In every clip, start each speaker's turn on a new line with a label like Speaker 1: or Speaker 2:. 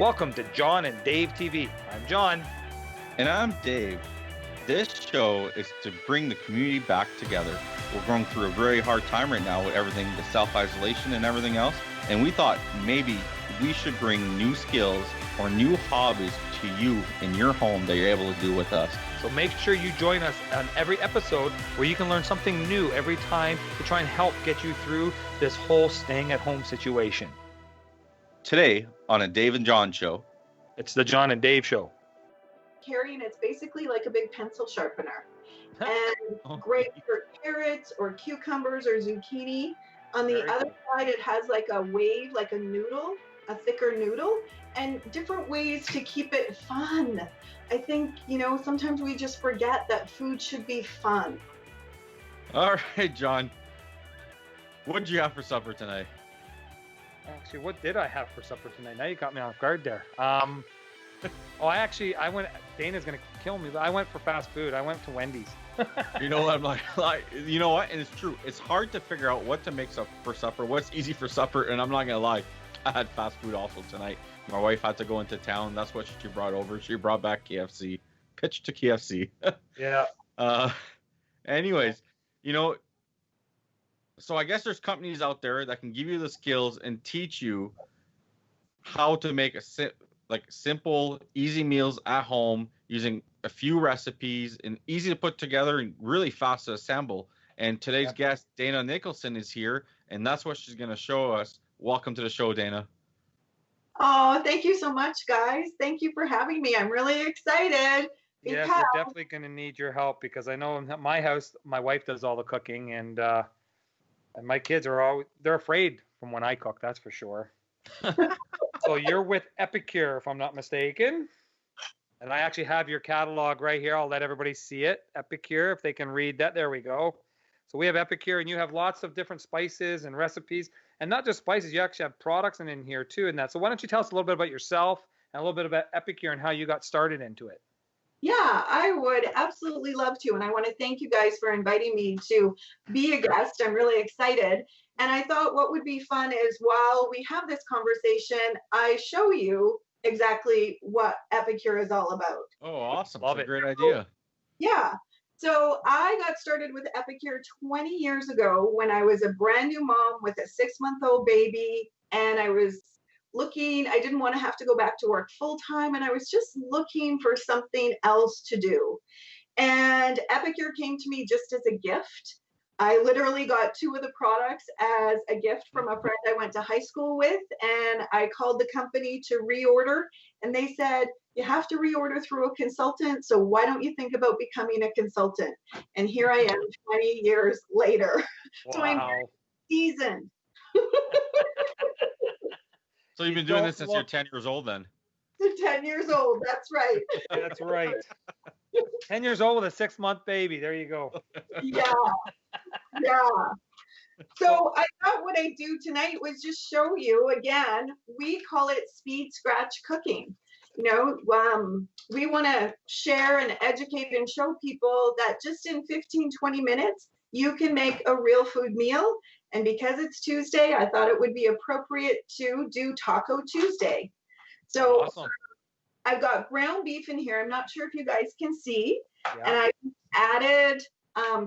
Speaker 1: Welcome to John and Dave TV. I'm John.
Speaker 2: And I'm Dave. This show is to bring the community back together. We're going through a very hard time right now with everything, the self-isolation and everything else. And we thought maybe we should bring new skills or new hobbies to you in your home that you're able to do with us.
Speaker 1: So make sure you join us on every episode where you can learn something new every time to try and help get you through this whole staying at home situation.
Speaker 2: Today on a Dave and John show.
Speaker 1: It's the John and Dave show.
Speaker 3: Carrying it's basically like a big pencil sharpener, and great for carrots or cucumbers or zucchini. On the other side, it has like a wave, like a noodle, a thicker noodle, and different ways to keep it fun. I think, sometimes we just forget that food should be fun.
Speaker 2: All right, John. What did you have for supper tonight?
Speaker 1: Actually, what did I have for supper tonight? Now you got me off guard there. I went, Dana's going to kill me, but I went for fast food. I went to Wendy's.
Speaker 2: You know what? I'm like, you know what? And it's true. It's hard to figure out what to make for supper, what's easy for supper. And I'm not going to lie. I had fast food also tonight. My wife had to go into town. That's what she brought over. She brought back KFC. Pitch to KFC.
Speaker 1: Yeah.
Speaker 2: Anyways, so I guess there's companies out there that can give you the skills and teach you how to make simple, easy meals at home using a few recipes and easy to put together and really fast to assemble. And today's guest, Dana Nicholson, is here, and that's what she's going to show us. Welcome to the show, Dana.
Speaker 3: Oh, thank you so much, guys. Thank you for having me. I'm really excited.
Speaker 1: Yes, we're definitely going to need your help because I know in my house, my wife does all the cooking, and my kids they're afraid from when I cook, that's for sure. So you're with Epicure, if I'm not mistaken. And I actually have your catalog right here. I'll let everybody see it. Epicure, if they can read that. There we go. So we have Epicure, and you have lots of different spices and recipes. And not just spices, you actually have products in here too in that. So why don't you tell us a little bit about yourself and a little bit about Epicure and how you got started into it?
Speaker 3: Yeah, I would absolutely love to. And I want to thank you guys for inviting me to be a guest. I'm really excited. And I thought what would be fun is while we have this conversation, I show you exactly what Epicure is all about.
Speaker 2: Oh, awesome.
Speaker 1: Love
Speaker 2: That's
Speaker 1: it.
Speaker 2: a great idea.
Speaker 3: Yeah. So I got started with Epicure 20 years ago when I was a brand new mom with a 6-month-old baby. And I didn't want to have to go back to work full time. And I was just looking for something else to do. And Epicure came to me just as a gift. I literally got 2 of the products as a gift from a friend I went to high school with. And I called the company to reorder. And they said, you have to reorder through a consultant. So why don't you think about becoming a consultant? And here I am 20 years later.
Speaker 1: Wow.
Speaker 3: So I'm seasoned.
Speaker 2: So you've been doing this since you're 10 years old then?
Speaker 3: 10 years old. That's right.
Speaker 1: That's right. 10 years old with a 6-month baby. There you go.
Speaker 3: Yeah. So I thought what I'd do tonight was just show you again. We call it speed scratch cooking. We want to share and educate and show people that just in 15-20 minutes, you can make a real food meal. And because it's Tuesday, I thought it would be appropriate to do Taco Tuesday. So
Speaker 1: awesome.
Speaker 3: I've got ground beef in here. I'm not sure if you guys can see.
Speaker 1: Yeah.
Speaker 3: And I added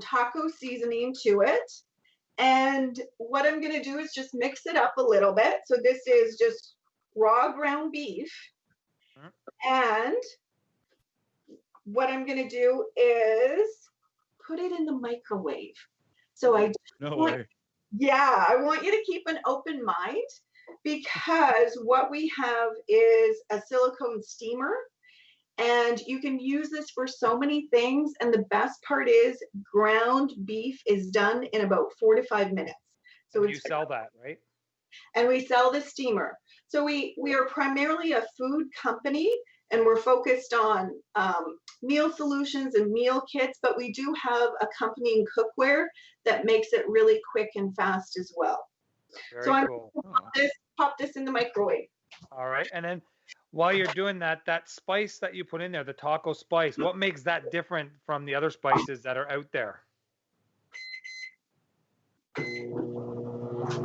Speaker 3: taco seasoning to it. And what I'm going to do is just mix it up a little bit. So this is just raw ground beef. And what I'm going to do is put it in the microwave. So I want you to keep an open mind because what we have is a silicone steamer. And you can use this for so many things. And the best part is ground beef is done in about 4 to 5 minutes. So
Speaker 1: you sell that, right?
Speaker 3: And we sell the steamer. So we are primarily a food company and we're focused on meal solutions and meal kits, but we do have accompanying cookware that makes it really quick and fast as well.
Speaker 1: Very
Speaker 3: so I'm
Speaker 1: cool.
Speaker 3: going to pop this in the microwave.
Speaker 1: All right. And then while you're doing that spice that you put in there, the taco spice, what makes that different from the other spices that are out there?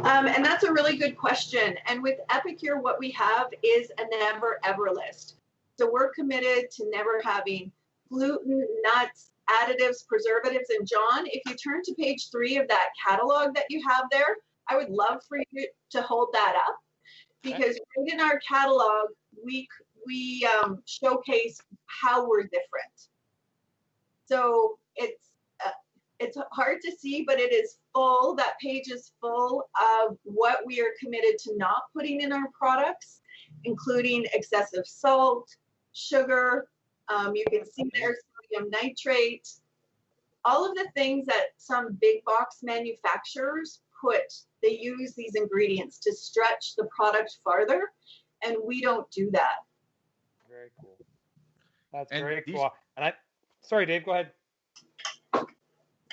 Speaker 3: And that's a really good question. And with Epicure, what we have is a never ever list. So we're committed to never having gluten, nuts, additives, preservatives. And John, if you turn to page 3 of that catalog that you have there, I would love for you to hold that up, because right in our catalog, we showcase how we're different. So it's hard to see, but it is full. That page is full of what we are committed to not putting in our products, including excessive salt, sugar. You can see there sodium nitrate, all of the things that some big box manufacturers put. They use these ingredients to stretch the product farther, and we don't do that.
Speaker 1: Very cool. That's very cool. And sorry, Dave, go ahead.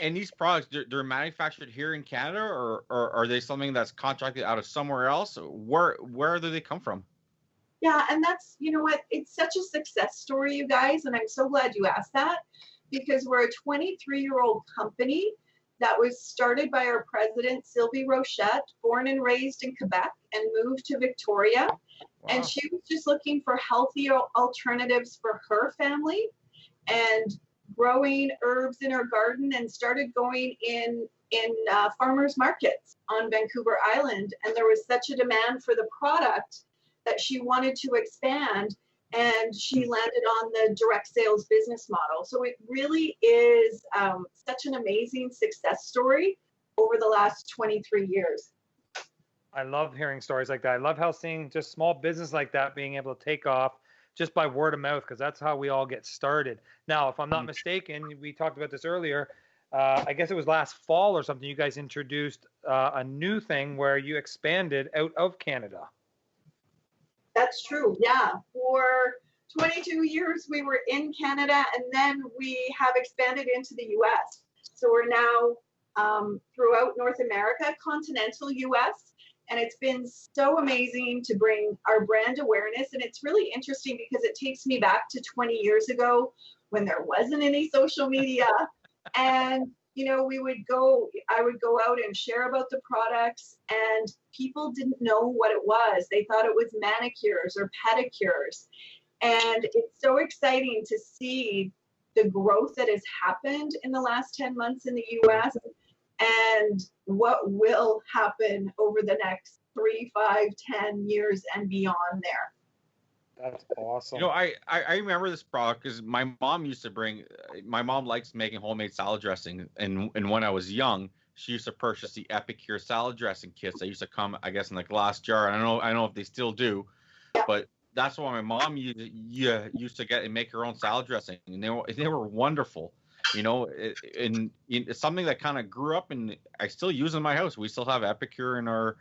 Speaker 2: And these products, they're manufactured here in Canada, or are they something that's contracted out of somewhere else? Where do they come from?
Speaker 3: Yeah, and that's, you know what, it's such a success story, you guys, and I'm so glad you asked that, because we're a 23-year-old company that was started by our president, Sylvie Rochette, born and raised in Quebec and moved to Victoria. Wow. And she was just looking for healthy alternatives for her family and growing herbs in her garden, and started going in farmers markets on Vancouver Island. And there was such a demand for the product that she wanted to expand, and she landed on the direct sales business model. So it really is such an amazing success story over the last 23 years.
Speaker 1: I love hearing stories like that. I love how seeing just small business like that being able to take off just by word of mouth, because that's how we all get started. Now, if I'm not mistaken, we talked about this earlier. I guess it was last fall or something, you guys introduced a new thing where you expanded out of Canada.
Speaker 3: That's true, yeah. For 22 years, we were in Canada, and then we have expanded into the U.S. So we're now throughout North America, continental U.S., and it's been so amazing to bring our brand awareness. And it's really interesting because it takes me back to 20 years ago when there wasn't any social media. And, you know, I would go out and share about the products, and people didn't know what it was. They thought it was manicures or pedicures. And it's so exciting to see the growth that has happened in the last 10 months in the US, and what will happen over the next 3, 5, 10 years and beyond there.
Speaker 1: That's awesome.
Speaker 2: You know, I remember this product because my mom likes making homemade salad dressing. And when I was young, she used to purchase the Epicure salad dressing kits that used to come, I guess, in a glass jar. I don't know if they still do, but that's what my mom used to get and make her own salad dressing. And they were wonderful. You know, it's something that kind of grew up, and I still use in my house. We still have Epicure in our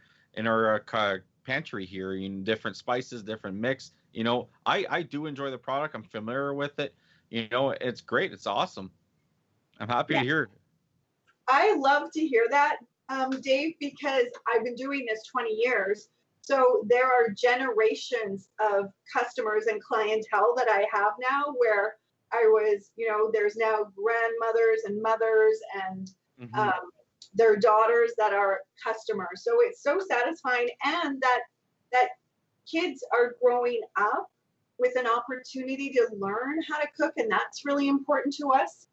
Speaker 2: pantry here, in different spices, different mix. You know, I do enjoy the product. I'm familiar with it. You know, it's great. It's awesome. I'm happy to hear it.
Speaker 3: I love to hear that, Dave, because I've been doing this 20 years. So there are generations of customers and clientele that I have now, where I was, you know, there's now grandmothers and mothers and their daughters that are customers. So it's so satisfying, and that kids are growing up with an opportunity to learn how to cook, and that's really important to us.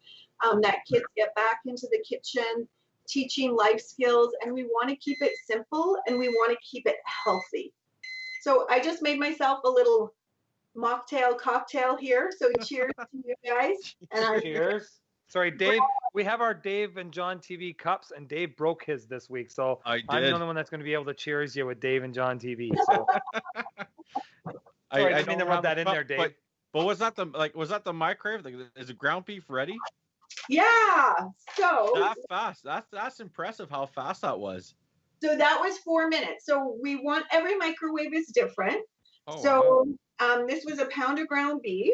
Speaker 3: That kids get back into the kitchen, teaching life skills, and we want to keep it simple, and we want to keep it healthy. So I just made myself a little mocktail cocktail here. So cheers to you guys. And
Speaker 1: cheers. Sorry, Dave. We have our Dave and John TV cups, and Dave broke his this week. So I'm the only one that's going to be able to cheers you with Dave and John TV. So sorry, I didn't mean to rub that in there, Dave.
Speaker 2: But was that the microwave? Like, is the ground beef ready?
Speaker 3: Yeah. So
Speaker 2: that fast. That's impressive how fast that was.
Speaker 3: So that was 4 minutes. So every microwave is different.
Speaker 2: Oh,
Speaker 3: so wow. This was a pound of ground beef.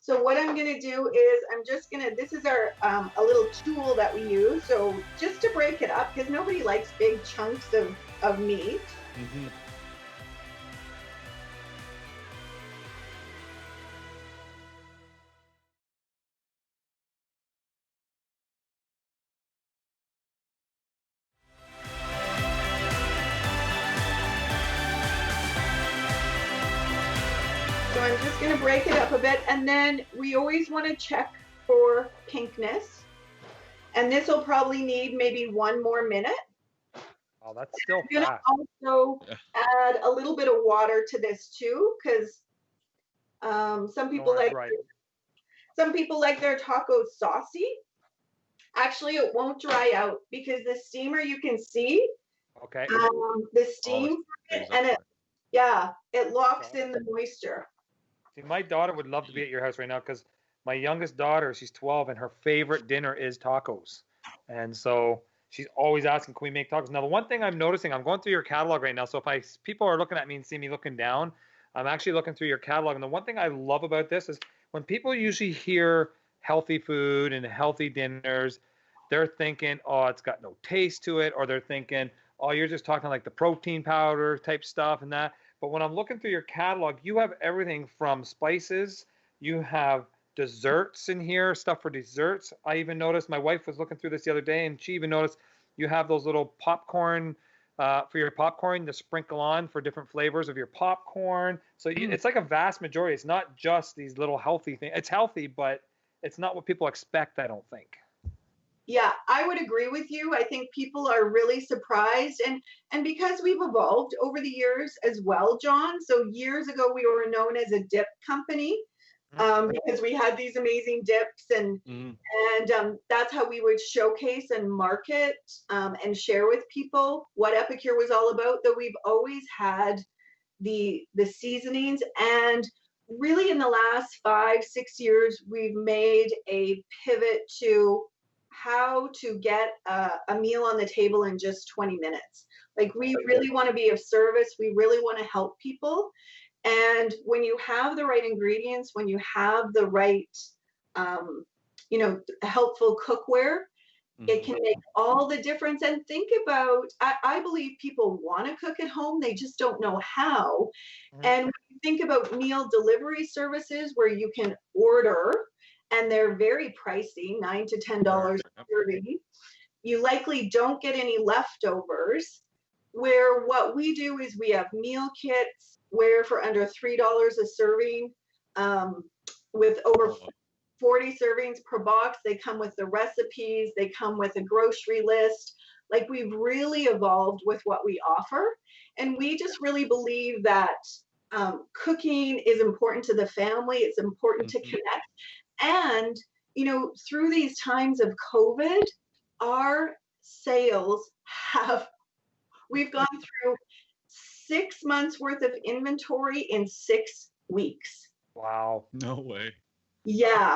Speaker 3: So what I'm going to do is this is our a little tool that we use. So just to break it up, because nobody likes big chunks of meat. Mm-hmm. So I'm just going to break it up a bit. And then we always want to check for pinkness. And this will probably need maybe 1 more minute.
Speaker 1: Oh, that's still
Speaker 3: I'm going to
Speaker 1: fast.
Speaker 3: also add a little bit of water to this too, because some people like their tacos saucy. Actually, it won't dry out because the steamer, you can see
Speaker 1: Okay.
Speaker 3: the steam, and it locks in the moisture.
Speaker 1: See, my daughter would love to be at your house right now because my youngest daughter, she's 12, and her favorite dinner is tacos. And so she's always asking, can we make tacos? Now, the one thing I'm noticing, I'm going through your catalog right now. So if people are looking at me and see me looking down, I'm actually looking through your catalog. And the one thing I love about this is when people usually hear healthy food and healthy dinners, they're thinking, oh, it's got no taste to it. Or they're thinking, oh, you're just talking like the protein powder type stuff and that. But when I'm looking through your catalog, you have everything from spices, you have desserts in here, stuff for desserts. I even noticed, my wife was looking through this the other day, and she even noticed you have those little popcorn for your popcorn to sprinkle on for different flavors of your popcorn. So it's like a vast majority. It's not just these little healthy things. It's healthy, but it's not what people expect, I don't think.
Speaker 3: Yeah, I would agree with you. I think people are really surprised, and because we've evolved over the years as well, John. So years ago, we were known as a dip company because we had these amazing dips, and that's how we would showcase and market and share with people what Epicure was all about. Though we've always had the seasonings, and really in the last 5-6 years, we've made a pivot to how to get a meal on the table in just 20 minutes. Like, we really want to be of service. We really want to help people. And when you have the right ingredients, when you have the right, helpful cookware, it can make all the difference. And think about, I believe people want to cook at home. They just don't know how. And when you think about meal delivery services where you can order, and they're very pricey, $9 to $10 a serving. You likely don't get any leftovers. Where what we do is we have meal kits where for under $3 a serving, with over 40 servings per box. They come with the recipes. They come with a grocery list. Like, we've really evolved with what we offer. And we just really believe that cooking is important to the family. It's important to connect. And, through these times of COVID, our sales we've gone through 6 months worth of inventory in 6 weeks.
Speaker 1: Wow.
Speaker 2: No way.
Speaker 3: Yeah.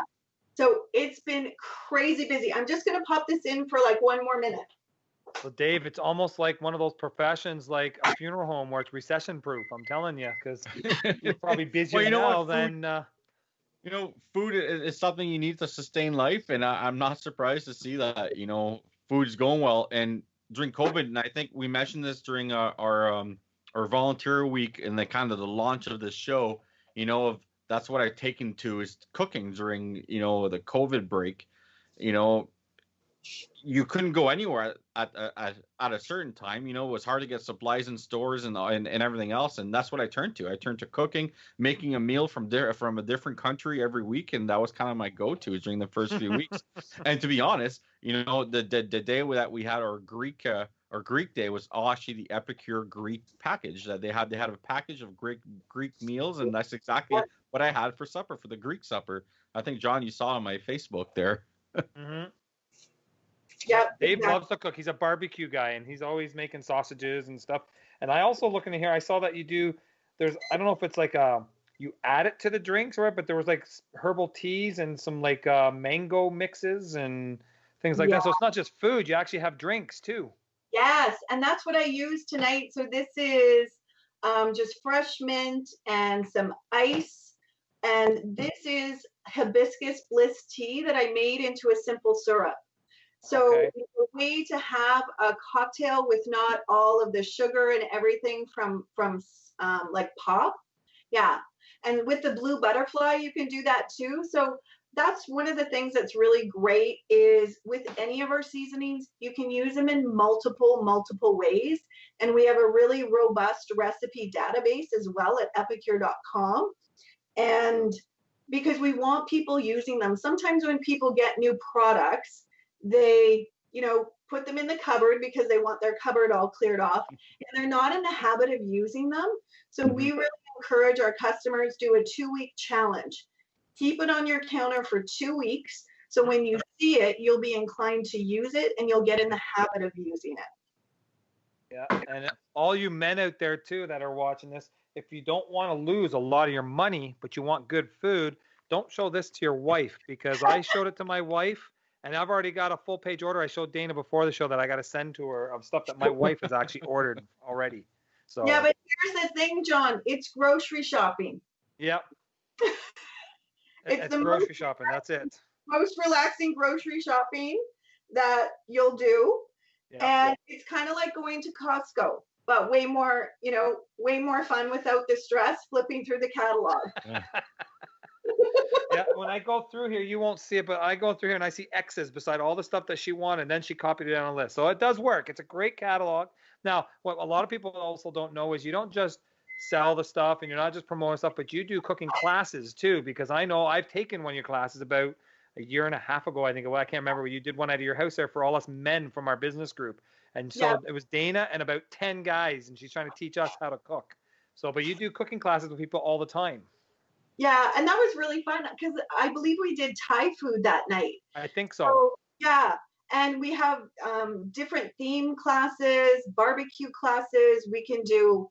Speaker 3: So it's been crazy busy. I'm just going to pop this in for like 1 more minute.
Speaker 1: So Dave, it's almost like one of those professions like a funeral home where it's recession proof. I'm telling you, because you're probably busier now than...
Speaker 2: food is something you need to sustain life, and I'm not surprised to see that, food's going well. And during COVID, and I think we mentioned this during our volunteer week and the kind of the launch of this show, that's what I've taken to is cooking during, the COVID break. You couldn't go anywhere at a certain time. It was hard to get supplies in stores and everything else, and that's what I turned to. I turned to cooking, making a meal from a different country every week, and that was kind of my go-to during the first few weeks. And to be honest, the day that we had our Greek day was actually the Epicure Greek package that they had a package of Greek meals, and that's exactly what I had for supper, for the Greek supper. I think, John, you saw on my Facebook there.
Speaker 3: Yeah,
Speaker 1: Dave loves to cook. He's a barbecue guy, and he's always making sausages and stuff. And I also looking in here, I saw that you do. I don't know if it's like you add it to the drinks, right? But there was like herbal teas and some like mango mixes and things like that. So it's not just food; you actually have drinks too.
Speaker 3: Yes, and that's what I use tonight. So this is just fresh mint and some ice, and this is hibiscus bliss tea that I made into a simple syrup. So it's a way to have a cocktail with not all of the sugar and everything from like pop. Yeah. And with the blue butterfly, you can do that too. So that's one of the things that's really great is with any of our seasonings, you can use them in multiple ways. And we have a really robust recipe database as well at epicure.com. And because we want people using them. Sometimes when people get new products, they, put them in the cupboard because they want their cupboard all cleared off, and they're not in the habit of using them. So we really encourage our customers do a 2-week challenge. Keep it on your counter for 2 weeks. So when you see it, you'll be inclined to use it and you'll get in the habit of using it.
Speaker 1: Yeah, and all you men out there too that are watching this, if you don't want to lose a lot of your money, but you want good food, don't show this to your wife, because I showed it to my wife and I've already got a full page order. I showed Dana before the show that I got to send to her of stuff that my wife has actually ordered already. So
Speaker 3: yeah, but here's the thing, John, it's grocery shopping.
Speaker 1: Yep.
Speaker 3: It's the
Speaker 1: grocery shopping. That's it.
Speaker 3: Most relaxing grocery shopping that you'll do. Yeah. And it's kind of like going to Costco, but way more fun without the stress flipping through the catalog.
Speaker 1: Yeah, when I go through here, you won't see it, but I go through here and I see X's beside all the stuff that she wanted, and then she copied it on a list. So it does work. It's a great catalog. Now, what a lot of people also don't know is you don't just sell the stuff and you're not just promoting stuff, but you do cooking classes too, because I know I've taken one of your classes about a year and a half ago, I think. Well, I can't remember. You did one out of your house there for all us men from our business group. And so it was Dana and about 10 guys, and she's trying to teach us how to cook. So, but you do cooking classes with people all the time.
Speaker 3: Yeah, and that was really fun because I believe we did Thai food that night.
Speaker 1: I think so.
Speaker 3: Yeah, and we have different theme classes, barbecue classes. We can do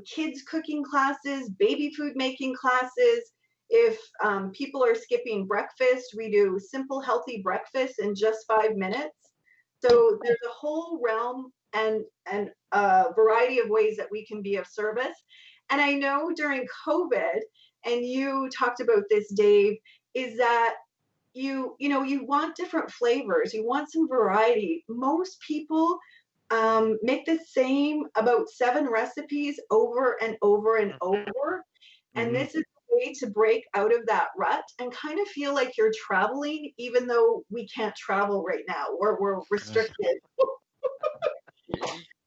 Speaker 3: kids cooking classes, baby food making classes. If people are skipping breakfast, we do simple, healthy breakfast in just 5 minutes. So there's a whole realm and a variety of ways that we can be of service. And I know during COVID, and you talked about this, Dave, is that you want different flavors. You want some variety. Most people make the same about 7 recipes over and over and over. And this is a way to break out of that rut and kind of feel like you're traveling, even though we can't travel right now, or we're restricted.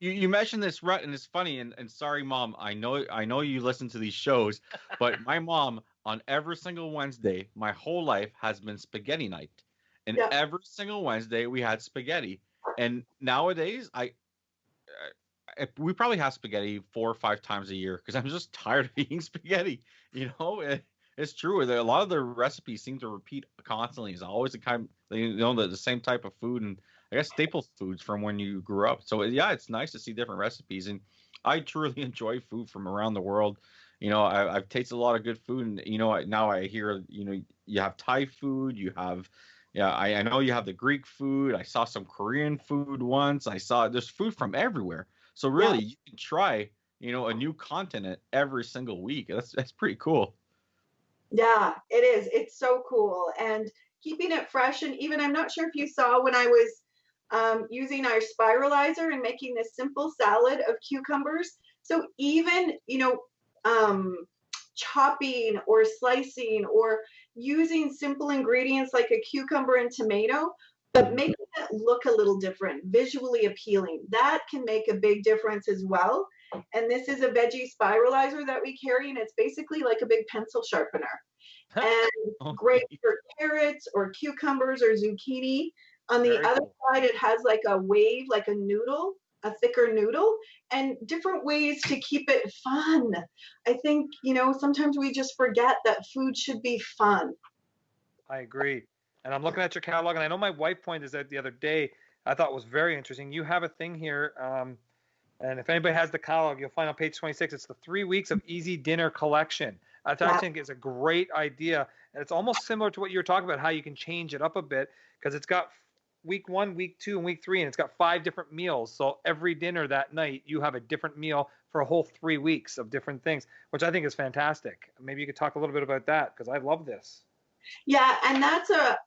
Speaker 2: You mentioned this rut, and it's funny, and sorry, Mom, I know you listen to these shows, but my mom, on every single Wednesday, my whole life has been spaghetti night. And every single Wednesday we had spaghetti. And nowadays we probably have spaghetti 4 or 5 times a year because I'm just tired of eating spaghetti. It's true. A lot of the recipes seem to repeat constantly. It's always the same type of food, and I guess staple foods from when you grew up. So yeah, it's nice to see different recipes, and I truly enjoy food from around the world. I've tasted a lot of good food, and now I hear you have Thai food, you have I know you have the Greek food. I saw some Korean food once. I saw there's food from everywhere. So really, you can try a new continent every single week. That's pretty cool.
Speaker 3: Yeah, it is. It's so cool, and keeping it fresh. And even I'm not sure if you saw when I was using our spiralizer and making this simple salad of cucumbers. So even, chopping or slicing or using simple ingredients like a cucumber and tomato, but making it look a little different, visually appealing, that can make a big difference as well. And this is a veggie spiralizer that we carry, and it's basically like a big pencil sharpener. And great for carrots or cucumbers or zucchini. On the other side, it has like a wave, like a noodle, a thicker noodle, and different ways to keep it fun. I think, sometimes we just forget that food should be fun.
Speaker 1: I agree. And I'm looking at your catalog, and I know my wife pointed this out the other day. I thought it was very interesting. You have a thing here, and if anybody has the catalog, you'll find on page 26, it's the 3 weeks of easy dinner collection. I think it's a great idea. And it's almost similar to what you were talking about, how you can change it up a bit, because it's got week 1, week 2, and week 3, and it's got 5 different meals. So every dinner that night, you have a different meal for a whole 3 weeks of different things, which I think is fantastic. Maybe you could talk a little bit about that, because I love this.
Speaker 3: Yeah, and that's a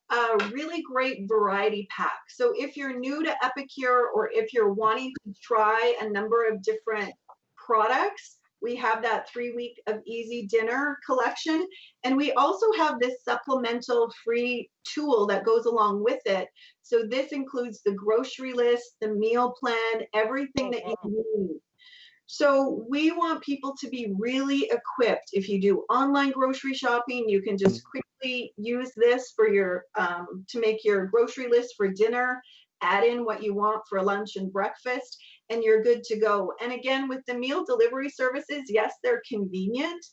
Speaker 3: really great variety pack. So if you're new to Epicure, or if you're wanting to try a number of different products, we have that 3-week of easy dinner collection. And we also have this supplemental free tool that goes along with it. So this includes the grocery list, the meal plan, everything that you need. So we want people to be really equipped. If you do online grocery shopping, you can just quickly use this for your to make your grocery list for dinner, add in what you want for lunch and breakfast, and you're good to go. And again, with the meal delivery services, yes, they're convenient,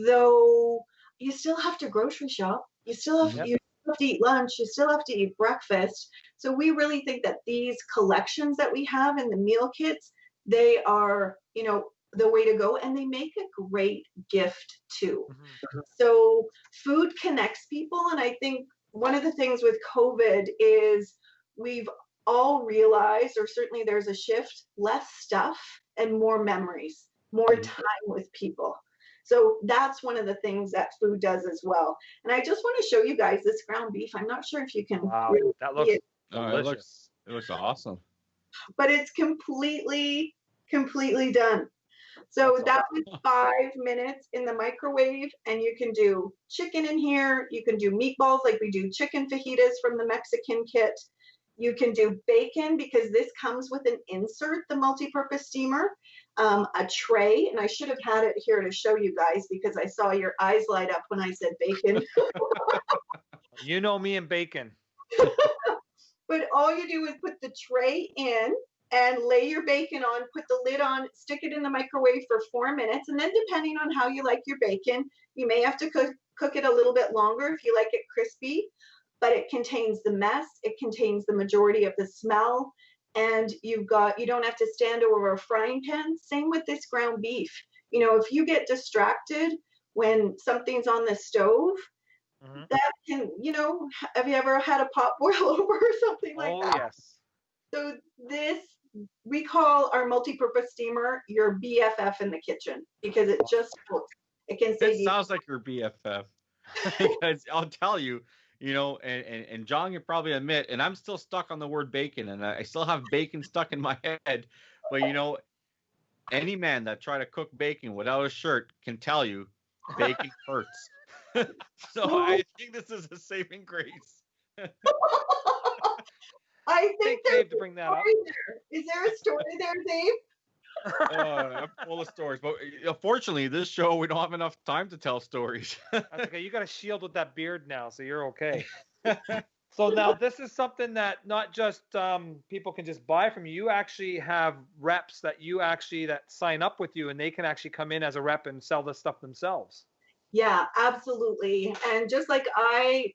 Speaker 3: though you still have to grocery shop. You still have, you have to eat lunch. You still have to eat breakfast. So we really think that these collections that we have in the meal kits, they are, you know, the way to go, and they make a great gift too. So food connects people, and I think one of the things with COVID is we've all realized, or certainly there's a shift, less stuff and more memories, more time with people. So that's one of the things that food does as well. And I just want to show you guys this ground beef. I'm not sure if you can really
Speaker 1: That
Speaker 3: see
Speaker 1: looks
Speaker 3: it,
Speaker 1: delicious.
Speaker 2: It looks awesome.
Speaker 3: but it's completely done. So that was 5 minutes in the microwave, and you can do chicken in here. You can do meatballs like we do chicken fajitas from the Mexican kit. You can do bacon because this comes with an insert, the multi-purpose steamer, a tray, and I should have had it here to show you guys because I saw your eyes light up when I said bacon.
Speaker 1: You know me and bacon.
Speaker 3: But all you do is put the tray in and lay your bacon on, put the lid on, stick it in the microwave for 4 minutes, and then depending on how you like your bacon, you may have to cook it a little bit longer if you like it crispy, but it contains the mess, it contains the majority of the smell, and you don't have to stand over a frying pan. Same with this ground beef. You know, if you get distracted when something's on the stove, that can, you know, have you ever had a pot boil over or something like that?
Speaker 1: Oh, yes.
Speaker 3: So this, we call our multi-purpose steamer your BFF in the kitchen because it just cooks. It can save
Speaker 2: It
Speaker 3: you.
Speaker 2: sounds like your BFF. Because I'll tell you, you know, and John, you probably admit, and I'm still stuck on the word bacon, and I still have bacon stuck in my head. But you know, any man that try to cook bacon without a shirt can tell you bacon hurts. So I think this is a saving grace.
Speaker 3: I think there's
Speaker 1: Dave to bring that up.
Speaker 3: Is there a story there, Dave?
Speaker 2: I'm full of stories, but unfortunately, this show we don't have enough time to tell stories.
Speaker 1: That's okay. You got a shield with that beard now, so you're okay. So now this is something that not just people can just buy from you. You actually have reps that sign up with you, and they can actually come in as a rep and sell this stuff themselves.
Speaker 3: Yeah, absolutely. And just like I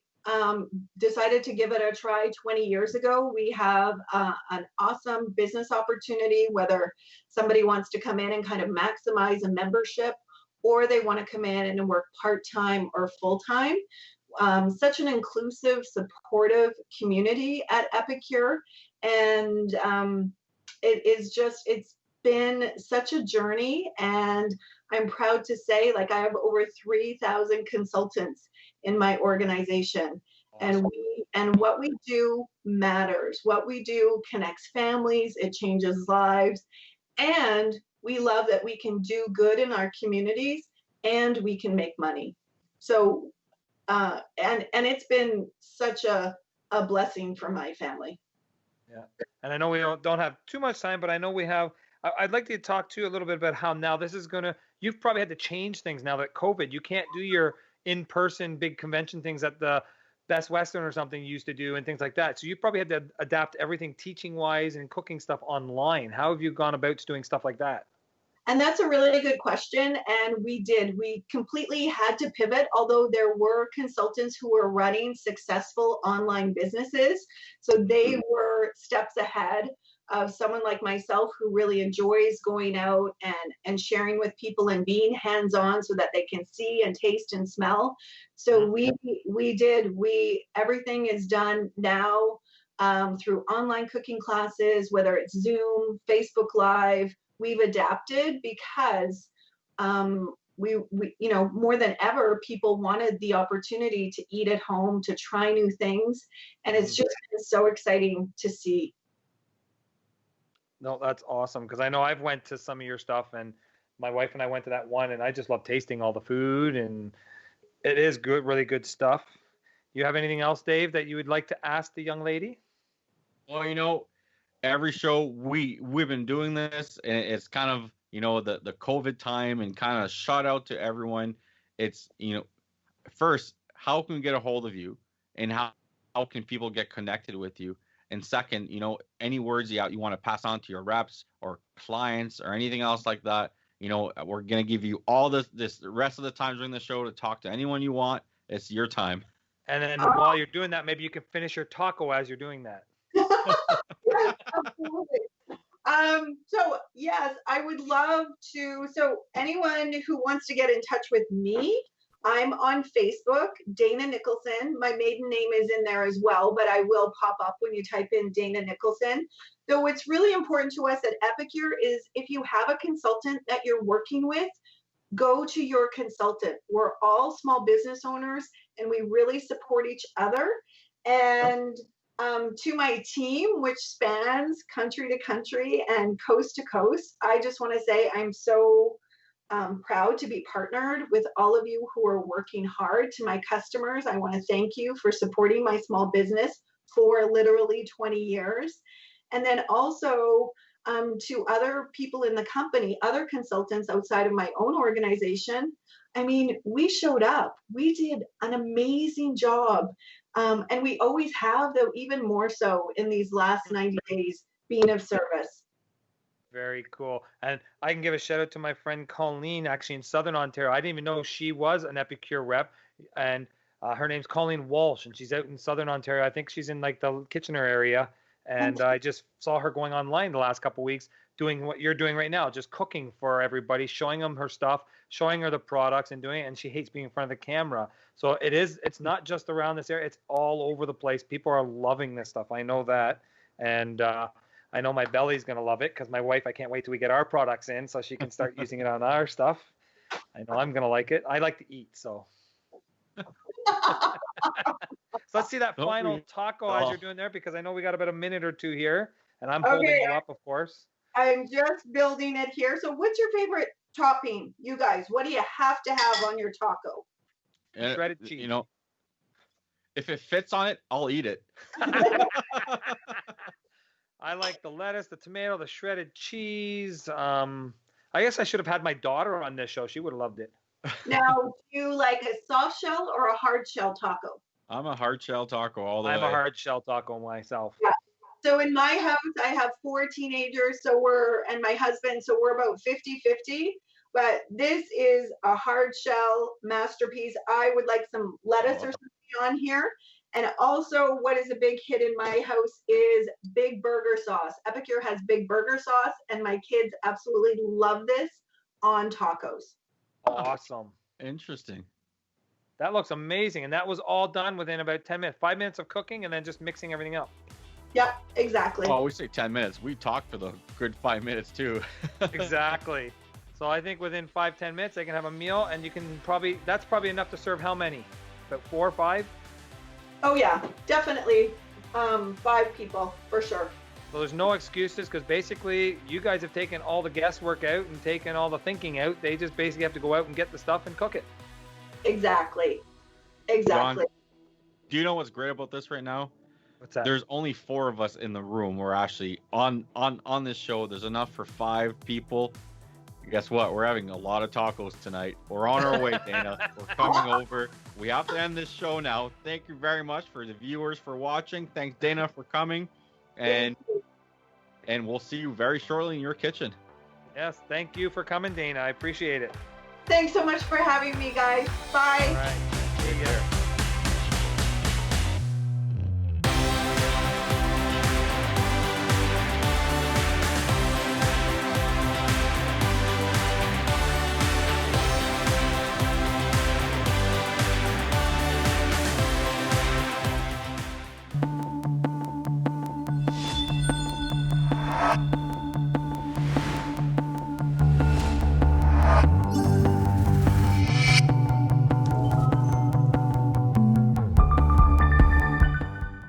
Speaker 3: decided to give it a try 20 years ago, we have an awesome business opportunity, whether somebody wants to come in and kind of maximize a membership, or they want to come in and work part-time or full-time. Such an inclusive, supportive community at Epicure. And it's been such a journey, and I'm proud to say, like, I have over 3,000 consultants in my organization. Awesome. And what we do matters. What we do connects families, it changes lives, and we love that we can do good in our communities and we can make money. So and it's been such a blessing for my family.
Speaker 1: Yeah. And I know we don't have too much time, but I know we have. I'd like to talk to you a little bit about how now this is going to, you've probably had to change things now that COVID, you can't do your in-person big convention things that the Best Western or something used to do and things like that. So you probably had to adapt everything teaching wise and cooking stuff online. How have you gone about doing stuff like that?
Speaker 3: And that's a really good question. And we completely had to pivot, although there were consultants who were running successful online businesses. So they were steps ahead of someone like myself who really enjoys going out and sharing with people and being hands-on so that they can see and taste and smell. So everything is done now through online cooking classes, whether it's Zoom, Facebook Live. We've adapted because we you know, more than ever, people wanted the opportunity to eat at home, to try new things, and it's just been so exciting to see.
Speaker 1: No, that's awesome, because I know I've went to some of your stuff, and my wife and I went to that one, and I just love tasting all the food, and it is good, really good stuff. You have anything else, Dave, that you would like to ask the young lady?
Speaker 2: Well, you know, every show we've been doing this, and it's kind of the COVID time and kind of shout out to everyone. It's, first, how can we get a hold of you, and how can people get connected with you? And second, any words you want to pass on to your reps or clients or anything else like that. We're going to give you all this the rest of the time during the show to talk to anyone you want. It's your time.
Speaker 1: And then while you're doing that, maybe you can finish your taco as you're doing that.
Speaker 3: Yes, absolutely. So yes, I would love to. So anyone who wants to get in touch with me, I'm on Facebook, Dana Nicholson. My maiden name is in there as well, but I will pop up when you type in Dana Nicholson. Though what's really important to us at Epicure is if you have a consultant that you're working with, go to your consultant. We're all small business owners and we really support each other. And to my team, which spans country to country and coast to coast, I just want to say I'm so proud to be partnered with all of you who are working hard. To my customers, I want to thank you for supporting my small business for literally 20 years. And then also to other people in the company, other consultants outside of my own organization. I mean, we showed up. We did an amazing job. And we always have, though, even more so in these last 90 days, being of service.
Speaker 1: Very cool. And I can give a shout out to my friend Colleen, actually in Southern Ontario. I didn't even know she was an Epicure rep. And her name's Colleen Walsh, and she's out in Southern Ontario. I think she's in like the Kitchener area. And I just saw her going online the last couple of weeks doing what you're doing right now, just cooking for everybody, showing them her stuff, showing her the products and doing it. And she hates being in front of the camera. So it's not just around this area. It's all over the place. People are loving this stuff. I know that. And I know my belly's going to love it because my wife, I can't wait till we get our products in so she can start using it on our stuff. I know I'm going to like it. I like to eat, so. So let's see that final taco as you're doing there, because I know we got about a minute or two here, and I'm holding it up, of course.
Speaker 3: I'm just building it here. So what's your favorite topping, you guys? What do you have to have on your taco?
Speaker 1: Shredded cheese.
Speaker 2: If it fits on it, I'll eat it.
Speaker 1: I like the lettuce, the tomato, the shredded cheese. I guess I should have had my daughter on this show. She would have loved it.
Speaker 3: Now, do you like a soft shell or a hard shell taco?
Speaker 2: I'm a hard shell taco all the way.
Speaker 1: I'm a hard shell taco myself.
Speaker 3: Yeah. So in my house, I have 4 teenagers, and my husband, so we're about 50-50. But this is a hard shell masterpiece. I would like some lettuce or something on here. And also what is a big hit in my house is Big Burger sauce. Epicure has Big Burger sauce, and my kids absolutely love this on tacos.
Speaker 1: Awesome.
Speaker 2: Interesting.
Speaker 1: That looks amazing. And that was all done within about 10 minutes. 5 minutes of cooking and then just mixing everything up.
Speaker 3: Yeah, exactly.
Speaker 2: Well, we say 10 minutes. We talked for the good 5 minutes too.
Speaker 1: Exactly. So I think within 5-10 minutes they can have a meal, and that's probably enough to serve how many? About 4 or 5?
Speaker 3: Oh yeah, definitely 5 people for sure.
Speaker 1: So there's no excuses, because basically you guys have taken all the guesswork out and taken all the thinking out. They just basically have to go out and get the stuff and cook it.
Speaker 3: Exactly.
Speaker 2: Ron, do you know what's great about this right now?
Speaker 1: What's that?
Speaker 2: There's only 4 of us in the room. We're actually on this show. There's enough for 5 people. Guess what? We're having a lot of tacos tonight. We're on our way, Dana. We're coming over. We have to end this show now. Thank you very much for the viewers for watching. Thanks, Dana, for coming. And we'll see you very shortly in your kitchen.
Speaker 1: Yes, thank you for coming, Dana. I appreciate it.
Speaker 3: Thanks so much for having me, guys. Bye.
Speaker 1: All right. Take care.